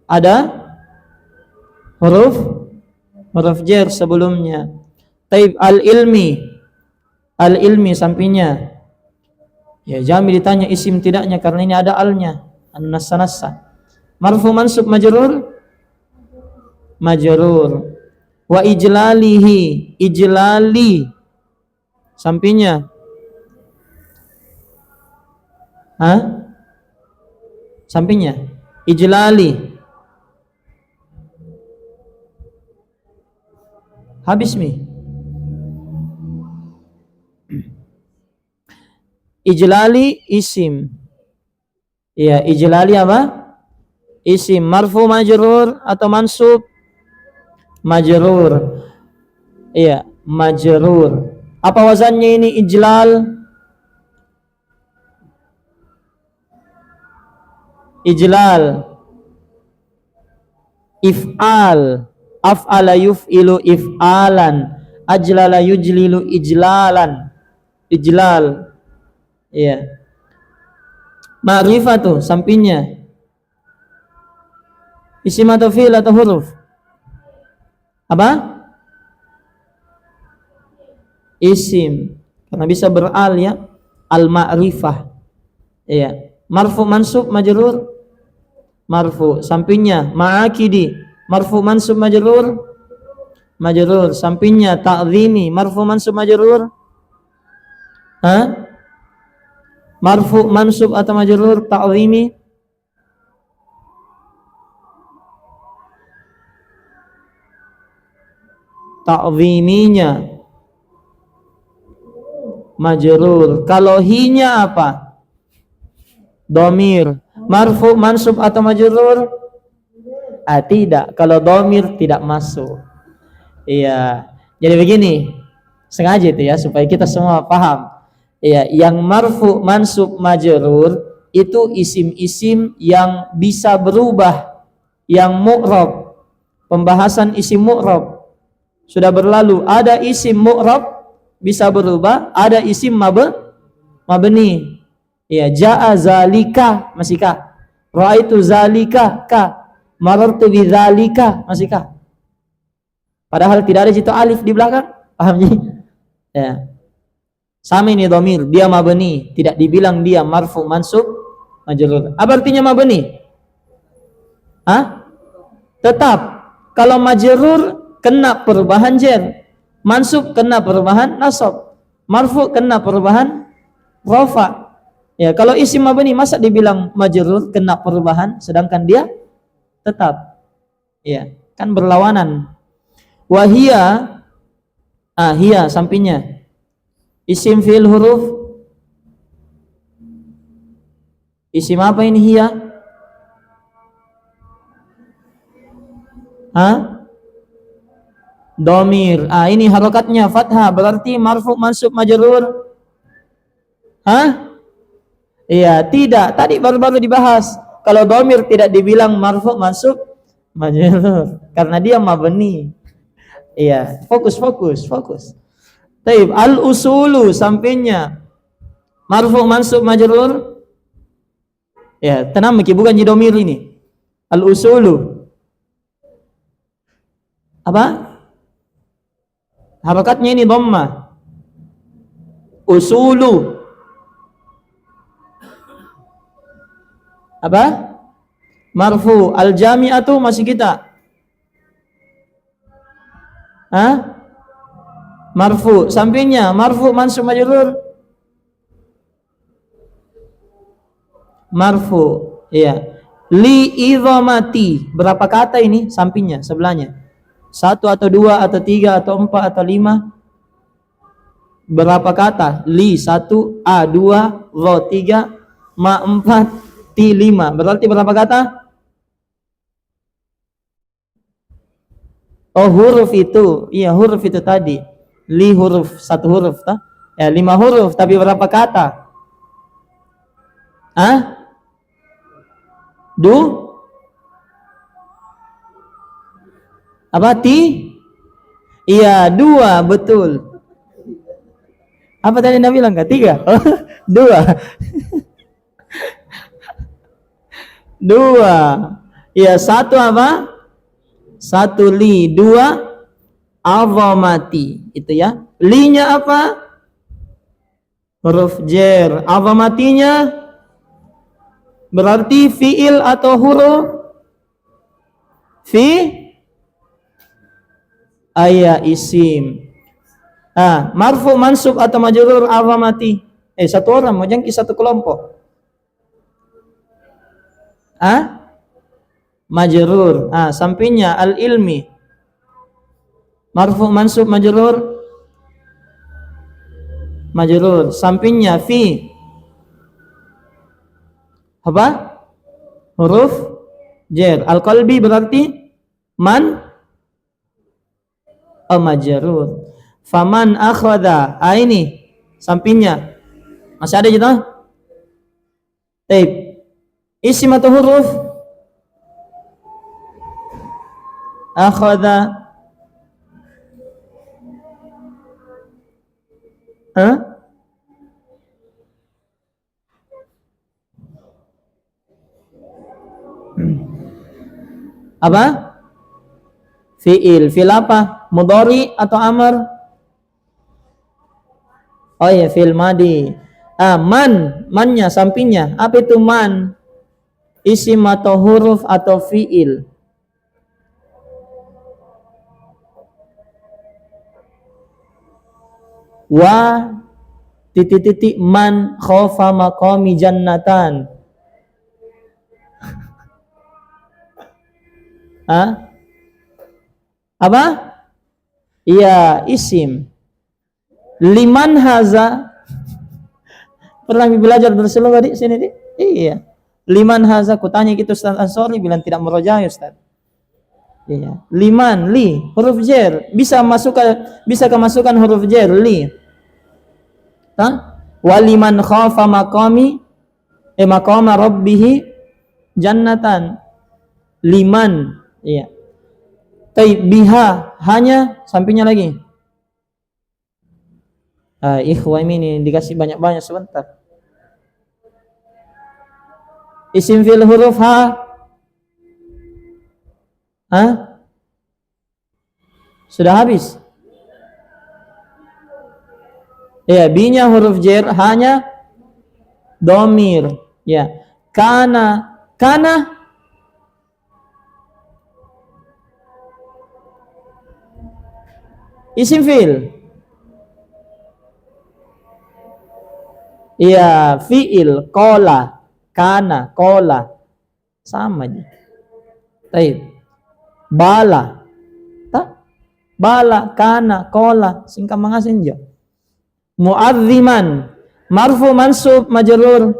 [SPEAKER 1] Ada huruf jar sebelumnya. Taib, al-ilmi sampingnya. Ya, jangan ditanya isim tidaknya karena ini ada alnya. An-nassa. Marfu mansub majrur? Majrur. Wa ijlalihi, ijlali sampingnya. Sampingnya ijlali. Habis mi. Ijlali isim. Ya, ijlali apa? Isim marfu majrur atau mansub? Majrur. Iya, majrur. Apa wazannya ini ijlal? Ijlal. If'al. Af'ala yuf'ilu if'alan. Ajlala yujlilu ijlalan. Ijlal. Iya. Ma'rifah tuh sampingnya. Isim atau fi'il atau huruf? Apa? Isim. Karena bisa beral ya. al-ma'rifah. Iya. Marfu mansub majrur marfu. Sampingnya ma'akidi marfu mansub majrur majrur. Sampingnya ta'zimi marfu mansub majrur. Marfu mansub atau majrur ta'zimi? Ta'ziminya majrur. Kalau hinya apa? Domir. Marfu mansub atau majrur? Tidak. Kalau domir tidak masuk. Iya. Jadi begini, sengaja itu ya supaya kita semua paham. Iya, yang marfu mansub majrur itu isim-isim yang bisa berubah, yang mu'rab. Pembahasan isim mu'rab sudah berlalu. Ada isim mu'rab bisa berubah, ada isim mabni. Ya, jaa zalika, masih kah? Ra'aitu zalika, kah? Marartu bidzalika, masih kah? Padahal tidak ada situ alif di belakang, paham ya? Ya. Sama ini dhamir, dia mabni, tidak dibilang dia marfu mansub majrur. Apa artinya mabni? Tetap. Kalau majrur kena perubahan jar, mansub kena perubahan nasab, marfu kena perubahan rafa. Ya, kalau isim mabni masa dibilang majrur kena perubahan sedangkan dia tetap. Ya, kan berlawanan. Wahia hiya sampingnya isim fi'il huruf. Isim apa ini hiya? Domir. Ini harokatnya fathah, berarti marfu mansub majrur. Iya, tidak. Tadi baru-baru dibahas. Kalau domir tidak dibilang marfu mansub majrur karena dia mabni. Iya, fokus. Taib, al-usulu sampingnya marfu mansub majrur. Ya, tenang Miki, bukan domir ini. Al-usulu. Apa? Harokatnya ini dhammah. Usulu. Apa? Marfu. Al-jami'atu masih kita. Marfu. Sampingnya marfu mansub majrur. Marfu. Iya. Li idhamati. Berapa kata ini sampingnya, sebelahnya? 1 atau 2 atau 3 atau 4 atau 5? Berapa kata? Li 1, a 2, ro 3, ma 4, ti 5. Berarti berapa kata? Oh, huruf itu. Iya, huruf itu tadi. Li huruf, 1 huruf tak? Ya, 5 huruf, tapi berapa kata? Apa Iya, 2, betul. Apa tadi Nabi bilang enggak? 3? Oh, 2. 2. Iya, 1 apa? 1 li, 2 azamati. Itu ya. Li-nya apa? Huruf jar. Azamatinya berarti fiil atau huruf? Isim. Marfu mansub atau majrur azamati. Satu orang mau jangki satu kelompok. Majrur. Sampingnya al-ilmi. Marfu mansub majrur majrur. Sampingnya fi. Apa? Huruf jar. Al-qalbi berarti man majrur. Faman akhadha. Ini sampingnya masih ada gitu. Taib. Isim atau huruf? Akhadha. Apa? Fi'il. Fi'il apa? Mudhari atau amr? Oh ya, fi'il madi. Mannya sampingnya. Apa itu man? Isim atau huruf atau fiil? Wa titik-titik man khofa maqami jannatan. Apa? Iya, isim. Liman haza. Pernah belajar Rasulullah di sini, di? Iya. Liman haza, kutanya gitu Ustaz Ansori bilang tidak merojah Ustaz. Iya. Liman, li, huruf jer. Bisa kemasukan huruf jer, li. Waliman khafa maqama rabbih jannatan. Liman, iya. Biha, hanya sampingnya lagi. Ikhwah ini dikasih banyak-banyak sebentar. Isim fil huruf ha. Sudah habis. Ya, B-nya huruf jer, hanya domir. Ya, kana isim fil. Iya, fiil, kola, kana, kola, sama aja. Baik. Bala, kana, kola, singkat mengasin aja. Mu'azziman, marfu mansub majrur.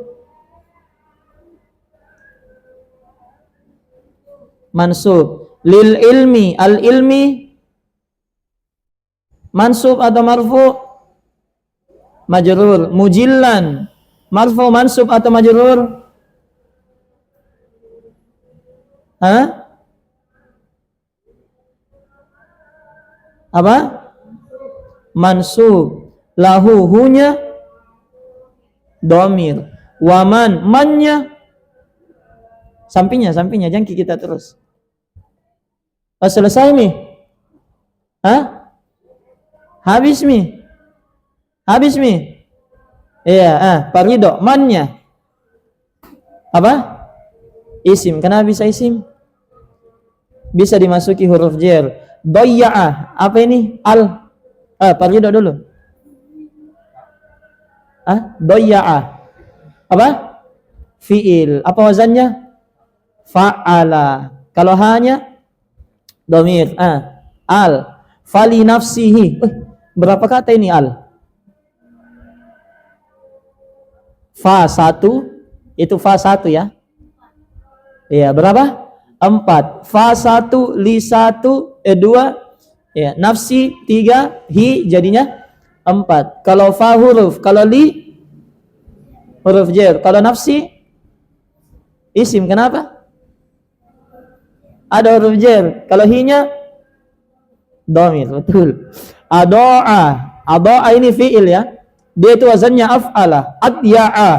[SPEAKER 1] Mansub. Lil ilmi, al ilmi mansub atau marfu? Majrur. Mujillan, marfu mansub atau majrur? Apa? Mansub. Lahu, hunya domir. Waman, mannya sampingnya, jangan kita terus. Selesai mi? Habis mi? Iya, parido, mannya apa? Isim. Kenapa bisa isim? Bisa dimasuki huruf jer. Doya'ah, apa ini? Al. Parido dulu. Doya'ah, apa? Fiil. Apa wazannya? Fa'ala. Kalau hanya domir. Al. Fali nafsihi. Berapa kata ini al? Fa 1. Itu fa 1 ya. Iya, berapa? 4. Fa 1, li 1, 2, ya, nafsi 3, hi jadinya 4. Kalau fa huruf, kalau li huruf jer, kalau nafsi isim. Kenapa? Ada huruf jer. Kalau hi-nya domir, betul. Ado'a ini fi'il ya. Dia itu wazannya af'ala. Adya'a,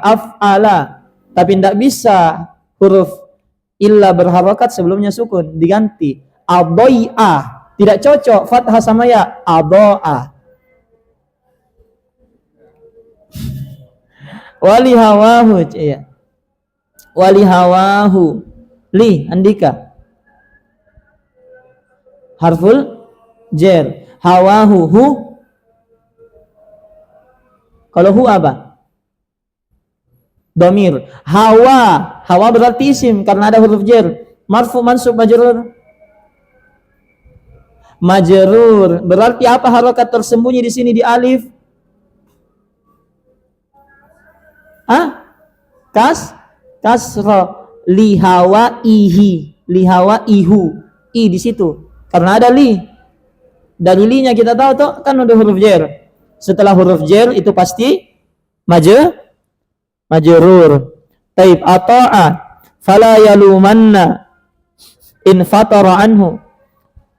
[SPEAKER 1] af'ala. Tapi tidak bisa huruf illa berharokat sebelumnya sukun, diganti adoi'ah. Tidak cocok fathah sama ya. Ado'a. Wali hawahu, iya. Wali hawahu. Li, Andika. Harful jer. Hawahu, hu. Kalau hu apa? Domir. Hawa berarti isim karena ada huruf jer. Marfu mansub majrur. Berarti apa harokat tersembunyi di sini di alif? Kasra. Lihawa ihu. I di situ. Karena ada li. Dari li-nya kita tahu tuh kan ada huruf jer. Setelah huruf jer itu pasti majrur. Taib ata'a fala yalumanna in fatara anhu.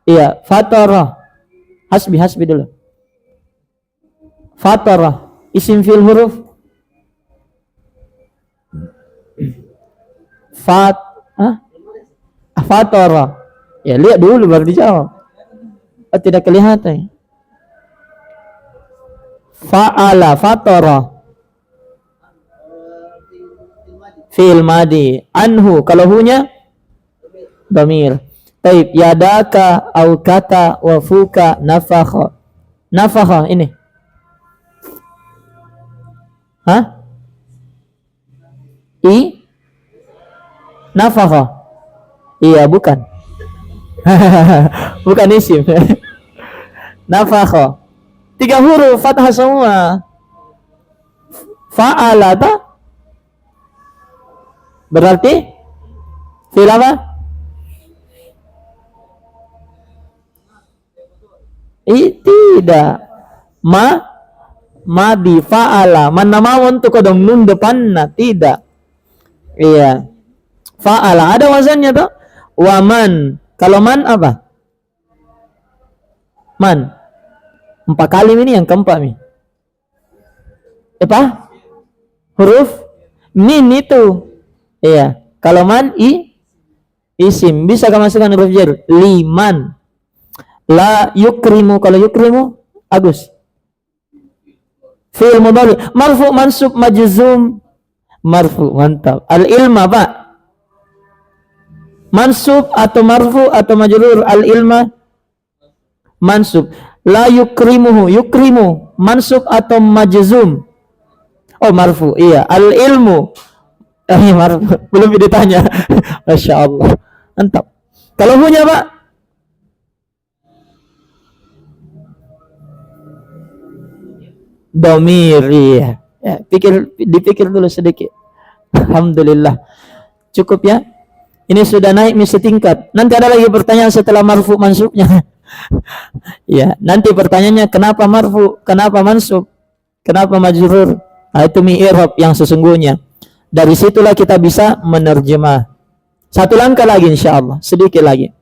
[SPEAKER 1] Iya, fatara. Hasbi dulu. Fatara isim fil huruf. Fatara. Ya, lihat dulu baru dijawab. Tidak kelihatan. Fa'ala, fatara. Fi'il madi. Anhu, kalau hunya dhamir. Taib, yadaka, aukata, wafuka, nafakha. Nafakha, ini. Hah? Nafakha. Iya, bukan. Bukan isim. Nafakha. 3 huruf fathah semua. Fa'ala berarti fi'il apa? Tidak. Madi fa'ala. Mana mau untuk kodong nun depanna, tidak. Iya. Fa'ala ada wazannya tuh. Waman. Kalau man apa? Man. 4 kali ini yang keempat nih. Apa? Huruf min itu. Iya. Kalau man isim. Bisa kamu masukkan huruf jar. Liman. La yukrimu. Kalau yukrimu Agus. Fi'il mudhari. Marfu, mansub, majzum. Marfu, mantap. Al ilma, Pak. Mansub atau marfu atau majrur. Al ilma mansub. La yukrimuhu, yukrimu mansub atau majzum. Oh, marfu. Iya, al ilmu. Marfu. Belum ditanya. Masya Allah. Mantap. Kalau punya, Pak? Dhamir, iya. Ya, dipikir dulu sedikit. Alhamdulillah. Cukup ya. Ini sudah naik misi tingkat. Nanti ada lagi pertanyaan setelah marfu mansubnya. Ya, nanti pertanyaannya kenapa marfu, kenapa mansub, kenapa majrur. Nah, itu mi'rab yang sesungguhnya. Dari situlah kita bisa menerjemah. Satu langkah lagi insyaallah, sedikit lagi.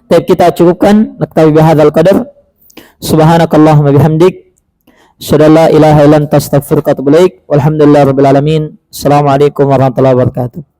[SPEAKER 1] Tapi kita cukupkan naktabi bihadzal qadar. Subhanakallahumma bihamdik, asyhadu an la ilaha illa anta astaghfiruka wa atubu ilaik. Walhamdulillahirabbil alamin. Assalamualaikum warahmatullahi wabarakatuh.